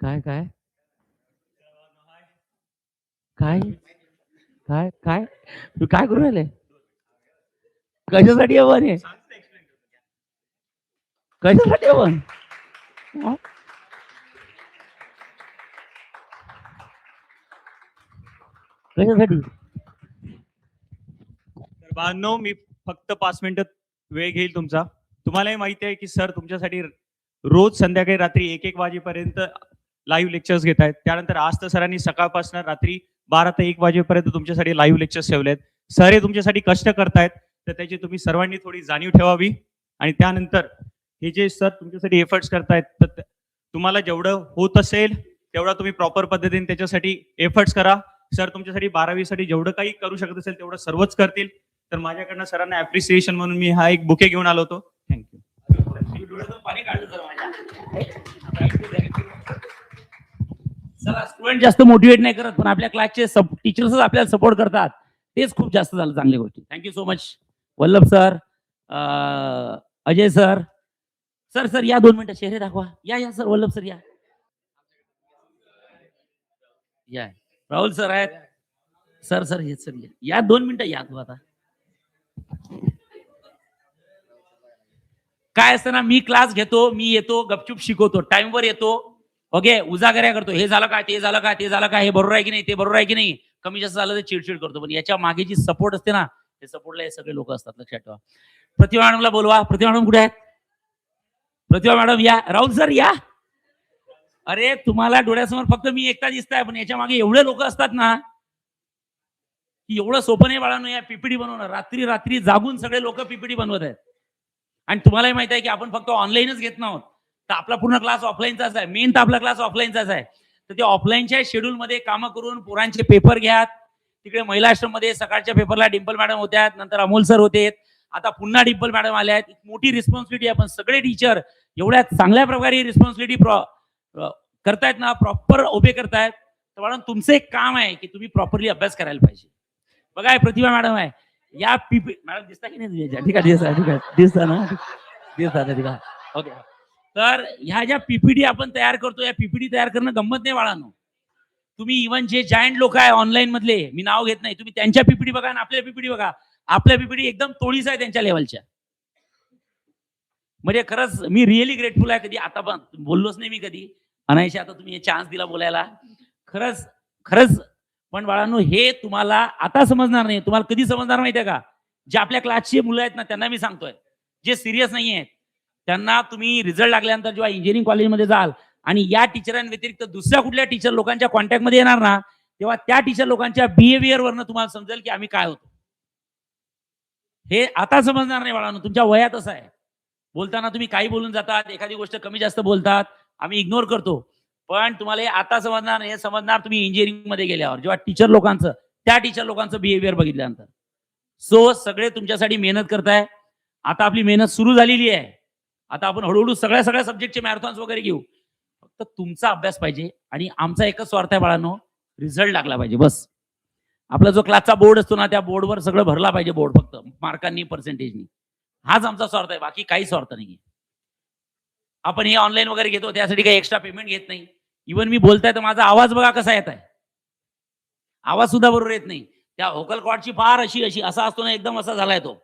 काय काय काय काय काय तू काय करू राहिले? कशासाठी हवं हे? कशासाठी हवं? हं? कशासाठी? तर बाळांनो, मी फक्त 5 मिनिटं वेळ घेईल तुमचा. तुम्हालाही माहिती आहे की सर तुमच्यासाठी रोज संध्याकाळी रात्री 1-1 वाजेपर्यंत लाईव्ह लेक्चर्स घेत आहेत. त्यानंतर आज तर सरांनी सकाळपासून रात्री 12 ते 1 वाजेपर्यंत तुमच्यासाठी लाईव्ह लेक्चर्स ठेवले आहेत. सर हे तुमच्यासाठी कष्ट करतायत, तर त्याची तुम्ही सर्वांनी थोडी जाणीव ठेवावी. आणि त्यानंतर हे जे सर तुमच्यासाठी एफर्ट्स करतायत, तर तुम्हाला जेवढं होत असेल तेवढा तुम्ही प्रॉपर पद्धतीने त्याच्यासाठी एफर्ट्स करा. सर तुमच्यासाठी 12वी साठी जेवढं काही करू शकत असेल तेवढं सर्वच करतील. तर माझ्याकडनं सरांना अप्रिसिएशन म्हणून मी हा एक बुके घेऊन आलो होतो. थँक्यू. चला, स्टुडंट जास्त मोटिवेट नाही करत, पण आपल्या क्लासचे टीचर्सच आपल्याला सपोर्ट करतात. तेच खूप जास्त झालं, चांगली गोष्टी. Thank you so much Vallabh sir, Ajay sir. Sir sir या 2 मिनिटं चेहरे दाखवा. या या सर, वल्लभ सर या. या राहुल सर आहेत. सर सर हे सर या 2 मिनिटं या. तू आता काय असतं ना, मी क्लास घेतो, मी येतो, गपचूप शिकवतो, टाइमवर येतो. ओके, उजागऱ्या करतो, हे झालं काय, ते झालं काय, ते झालं काय, हे बरोबर आहे की नाही, ते बरोबर आहे की नाही. कमी जास्त झालं तर चिडचिड करतो, पण याच्या मागे जी सपोर्ट असते ना, ते सपोर्टला हे सगळे लोक असतात, लक्षात ठेवा. प्रतिभा मॅडमला बोलवा. प्रतिभा मॅडम कुठे आहेत? प्रतिभा मॅडम या. राहुल सर या. अरे तुम्हाला डोळ्यासमोर फक्त मी एकटा दिसताय, पण याच्या मागे एवढे लोक असतात ना, की एवढं सोपं नाही बाळांनो या पीपीटी बनवणं. रात्री रात्री जागून सगळे लोक पीपीटी बनवत आहेत. आणि तुम्हालाही माहिती आहे की आपण फक्त ऑनलाईनच घेत नाहोत, तर आपला पूर्ण क्लास ऑफलाईनचाच आहे. मेन तर आपला क्लास ऑफलाईनचाच आहे. तर ते ऑफलाईनच्या शेड्यूलमध्ये कामं करून पोरांचे पेपर घ्या. तिकडे महिला आश्रममध्ये सकाळच्या पेपरला डिंपल मॅडम होत्या, नंतर अमोल सर होते, आता पुन्हा डिंपल मॅडम आल्या आहेत. मोठी रिस्पॉन्सिबिलिटी आहे, पण सगळे टीचर एवढ्या चांगल्या प्रकारे रिस्पॉन्सिबिलिटी करतायत ना, प्रॉपर उभे करतायत. तर मॅडम तुमचं एक काम आहे की तुम्ही प्रॉपरली अभ्यास करायला पाहिजे. बघा प्रतिभा मॅडम आहे या पीपी मॅडम दिसता की नाही तुझ्या? ठीक आहे, दिसता, ठीक आहे, दिसता ना, दिसता ठीक आहे. ओके. तर ह्या ज्या पीपीटी आपण तयार करतो, या पीपीटी तयार करणं गंमत नाही बाळांनो. तुम्ही इव्हन जे जायंट लोक आहे ऑनलाईन मधले, मी नाव घेत नाही, तुम्ही त्यांच्या पीपीटी बघा आणि आपल्या पीपीटी बघा. आपल्या पीपीटी एकदम तोडीच आहे त्यांच्या लेवलच्या. म्हणजे खरंच मी रिअली ग्रेटफुल आहे. कधी आता पण बोललोच नाही मी कधी अनायशी, आता तुम्ही चान्स दिला बोलायला. खरंच खरंच. पण बाळांनो हे तुम्हाला आता समजणार नाही. तुम्हाला कधी समजणार माहितीये का? जे आपल्या क्लासचे मुलं आहेत ना, त्यांना मी सांगतोय, जे सिरियस नाही आहेत त्यांना तुम्ही रिझल्ट लागल्यानंतर जेव्हा इंजिनिअरिंग कॉलेजमध्ये जाल आणि या टीचरांव्यतिरिक्त दुसऱ्या कुठल्या टीचर लोकांच्या कॉन्टॅक्टमध्ये येणार ना, तेव्हा त्या टीचर लोकांच्या बिहेवियरवरनं तुम्हाला समजेल की आम्ही काय होतो. हे आता समजणार नाही बाळांनो, तुमच्या वयातच आहे. बोलताना तुम्ही काही बोलून जातात, एखादी गोष्ट कमी जास्त बोलतात, आम्ही इग्नोर करतो. पण तुम्हाला हे आता समजणार, हे समजणार तुम्ही इंजिनिअरिंग मध्ये गेल्यावर, जेव्हा टीचर लोकांचं, त्या टीचर लोकांचं बिहेवियर बघितल्यानंतर. सो सगळे तुमच्यासाठी मेहनत करताय. आता आपली मेहनत सुरू झालेली आहे. आता आपण हळूहळू सगळ्या सगळ्या सब्जेक्टचे मॅरेथॉन्स वगैरे घेऊ. फक्त तुमचा अभ्यास पाहिजे आणि आमचा एकच स्वार्थ आहे बाळांनो, रिझल्ट लागला पाहिजे बस. आपला जो क्लासचा बोर्ड असतो ना, त्या बोर्डवर सगळं भरला पाहिजे, बोर्ड फक्त मार्कांनी, पर्सेंटेजनी. हाच आमचा स्वार्थ आहे, बाकी काही स्वार्थ नाही. आपण हे ऑनलाईन वगैरे घेतो त्यासाठी काही एक्स्ट्रा पेमेंट घेत नाही. इव्हन मी बोलताय तर माझा आवाज बघा कसा येत आहे. आवाज सुद्धा बरोबर येत नाही. त्या व्होकल कॉर्डची फार अशी अशी असा असतो ना, एकदम असा झालाय तो.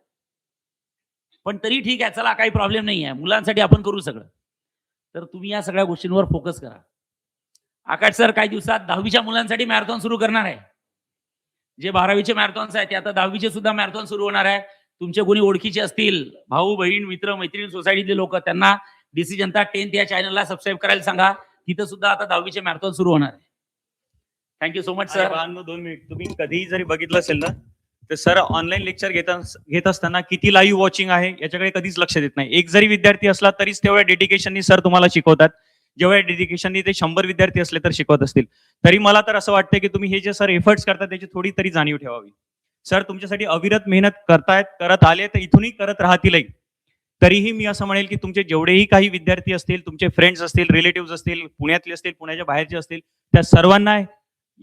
पण तरी ठीक आहे, चला काही प्रॉब्लेम नाही आहे, मुलांसाठी आपण करू सगळं. तर तुम्ही या सगळ्या गोष्टींवर फोकस करा. आकाश सर काही दिवसात 10वीच्या मुलांसाठी मॅरेथॉन सुरू करणार आहे. जे 12वीचे मॅरेथॉन्स आहेत ते आता 10वीचे सुद्धा मॅरेथॉन सुरू होणार आहे. तुमचे कोणी ओळखीचे असतील, भाऊ बहीण मित्र मैत्रीण सोसायटीतले लोक, त्यांना डीसी जनता 10th या चॅनलला सबस्क्राईब करायला सांगा. तिथं सुद्धा आता 10वीचे मॅरेथॉन सुरू होणार आहे. Thank you so much sir. 2 minute. तुम्ही कधीही जरी बघितलं असेल ना, तर सर ऑनलाईन लेक्चर घेत असताना किती लाईव्ह वॉचिंग आहे याच्याकडे कधीच लक्ष देत नाही. एक जरी विद्यार्थी असला तरीच तेवढ्या डेडिकेशननी सर तुम्हाला शिकवतात. जेवढ्या डेडिकेशननी ते 100 विद्यार्थी असले तर शिकवत असतील. तरी मला तर असं वाटतं की तुम्ही हे जे सर एफर्ट्स करतात त्याची थोडी तरी जाणीव ठेवावी. सर तुमच्यासाठी अविरत मेहनत करतायत, करत आले, तर इथूनही करत राहतीलही. तरीही मी असं म्हणेल की तुमचे जेवढेही काही विद्यार्थी असतील, तुमचे फ्रेंड्स असतील, रिलेटिव्ह असतील, पुण्यातले असतील, पुण्याच्या बाहेरचे असतील, त्या सर्वांना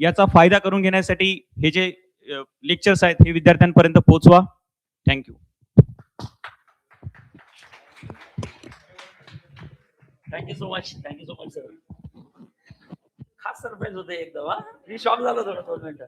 याचा फायदा करून घेण्यासाठी हे जे लेक्चर्स आहेत हे विद्यार्थ्यांपर्यंत पोहोचवा. Thank you. Thank you so much sir. Surprise होते एकदम. हा मी शॉक झालो थोडं 2 मिनिटं.